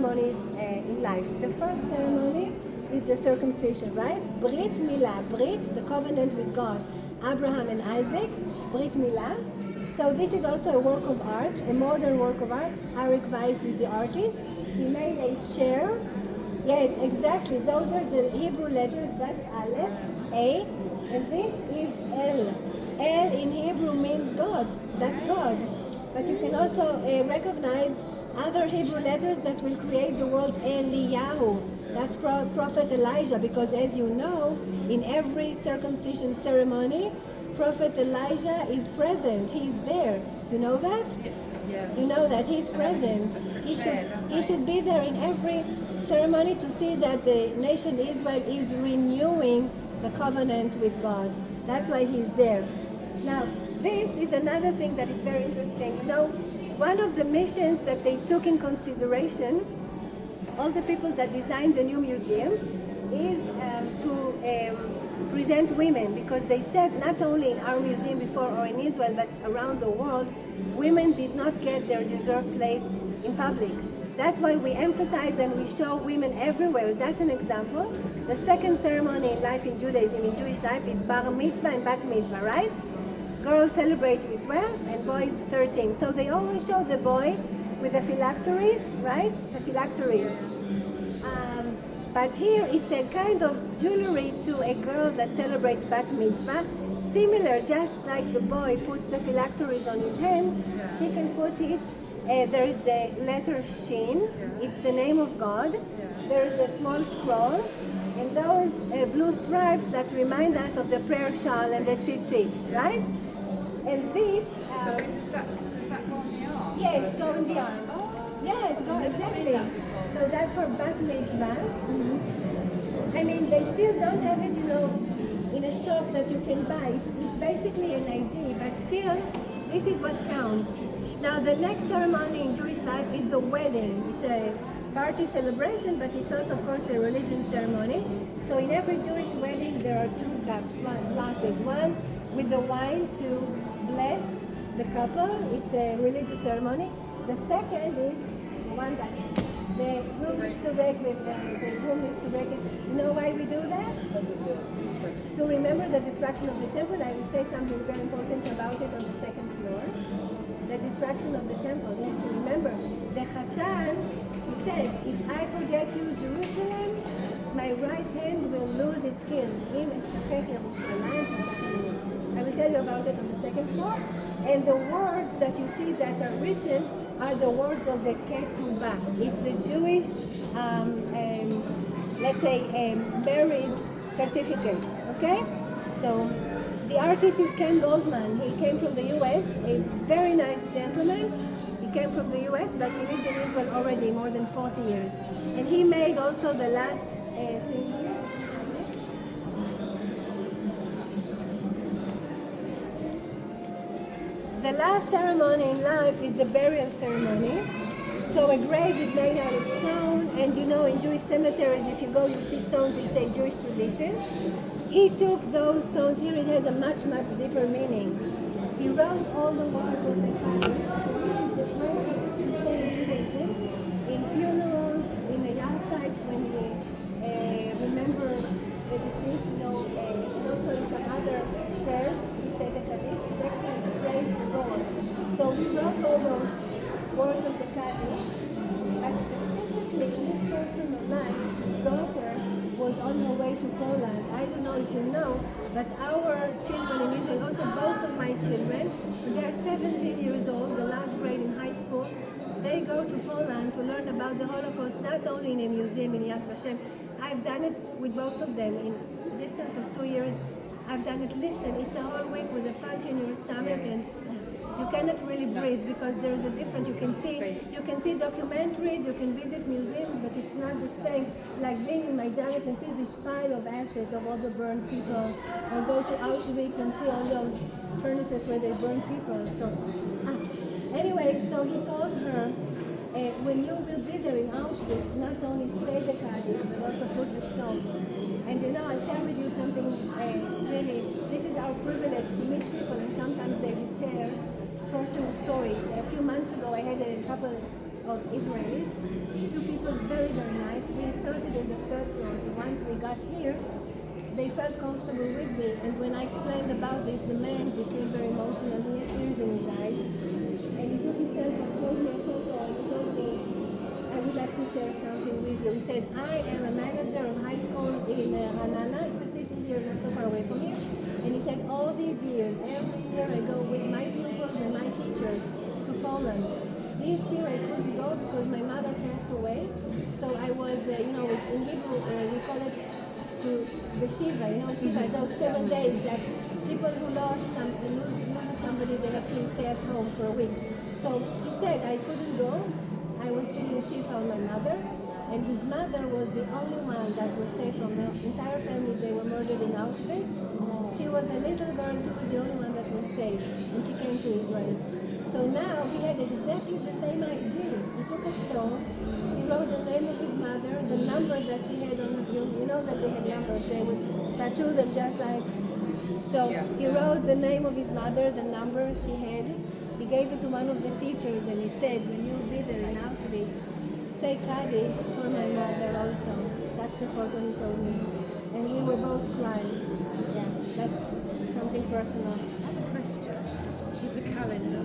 ceremonies in life. The first ceremony is the circumcision, right? Brit Milah, Brit, the covenant with God. Abraham and Isaac, Brit Milah. So this is also a work of art, a modern work of art. Arik Weiss is the artist. He made a chair. Yes, exactly. Those are the Hebrew letters. That's Aleph, A, and this is El. El in Hebrew means God. That's God. But you can also recognize other Hebrew letters that will create the word Eliyahu. That's Prophet Elijah, because as you know, in every circumcision ceremony, Prophet Elijah is present. He's there. You know that? Yeah. You know that he's present. He should be there in every ceremony to see that the nation Israel is renewing the covenant with God. That's why he's there. Now, this is another thing that is very interesting. You know, one of the missions that they took in consideration, all the people that designed the new museum, is to present women, because they said not only in our museum before or in Israel, but around the world, women did not get their deserved place in public. That's why we emphasize and we show women everywhere. That's an example. The second ceremony in life in Judaism, in Jewish life, is bar mitzvah and bat mitzvah, right? Girls celebrate with 12 and boys 13. So they always show the boy with the phylacteries, right? The phylacteries. But here it's a kind of jewelry to a girl that celebrates bat mitzvah. Similar, just like the boy puts the phylacteries on his hand, she can put it. There is the letter Shin. It's the name of God. There is a small scroll, and those blue stripes that remind us of the prayer shawl and the tzitzit, right? And this. So does that go on the arm? Yes, go in the arm. Yes, go exactly. So that's for bat mitzvah. I mean, they still don't have it, you know, in a shop that you can buy. It's basically an ID, but still, this is what counts. Now, the next ceremony in Jewish life is the wedding. It's a party celebration, but it's also, of course, a religious ceremony. So in every Jewish wedding, there are two glasses. One with the wine to bless the couple. It's a religious ceremony. The second is one that the groom needs to break with the groom needs to break it. You know why we do that? To remember the destruction of the temple. I will say something very important about it on the second floor. The destruction of the temple. Yes, to remember. The Chatan, he says, if I forget you, Jerusalem, my right hand will lose its skills. I will tell you about it on the second floor. And the words that you see that are written are the words of the ketubah. It's the Jewish, let's say, marriage certificate, okay? So the artist is Ken Goldman. He came from the U.S., a very nice gentleman. He came from the U.S., but he lives in Israel already more than 40 years. And he made also the last thing here. The last ceremony in life is the burial ceremony. So a grave is made out of stone, and you know in Jewish cemeteries, if you go, you see stones, it's a Jewish tradition. He took those stones, here it has a much, much deeper meaning. He wrote all the words of the Kaddish, which is the prayer that we say in Judaism, in funerals, in the yahrzeit, when we remember the deceased, you know, and also in some other prayers, we say the Kaddish, it's actually to praise the Lord. So he wrote all those words of the Kaddish, but specifically in his personal life, his daughter was on her way to Poland. I don't know if you know, but our children in Israel, also both of my children, they are 17 years old, the last grade in high school, they go to Poland to learn about the Holocaust, not only in a museum in Yad Vashem. I've done it with both of them in a distance of 2 years. I've done it, listen, it's a whole week with a punch in your stomach, and you cannot really breathe because there is a difference. You can see documentaries, you can visit museums, but it's not the same. Like being in Maidan, you can see this pile of ashes of all the burned people, or go to Auschwitz and see all those furnaces where they burn people. So, anyway, so he told her, when you will be there in Auschwitz, not only say the Kaddish, but also put the stone. And you know, I'll share with you something really, this is our privilege to meet people, and sometimes they will share personal stories. A few months ago, I had a couple of Israelis, two people in the third floor. So once we got here, they felt comfortable with me. And when I explained about this, the man became very emotional. He had tears in his eyes. And he took his cell phone, showed me a photo, and he told me, I would like to share something with you. He said, I am a manager of high school in Ranana. It's a city here not so far away from here. And he said, all these years, every year I go with my pupils and my teachers to Poland. This year I couldn't go because my mother passed away. So I was, it's in Hebrew, we call it to the Shiva, Shiva, those 7 days that people who lose somebody, they have to stay at home for a week. So he said, I couldn't go. I was sitting Shiva on my mother, and his mother was the only one that was safe from the entire family. They were murdered in Auschwitz. She was a little girl, she was the only one that was safe, and she came to Israel. So now he had exactly the same idea. He took a stone, he wrote the name of his mother, the number that she had on, you know that they had numbers, they would tattoo them just like, so he wrote the name of his mother, the number she had, he gave it to one of the teachers and he said, when you be there in Auschwitz, say Kaddish for my mother also. That's the photo he showed me. And we were both crying. Yeah, that's something personal. I have a question. With the calendar,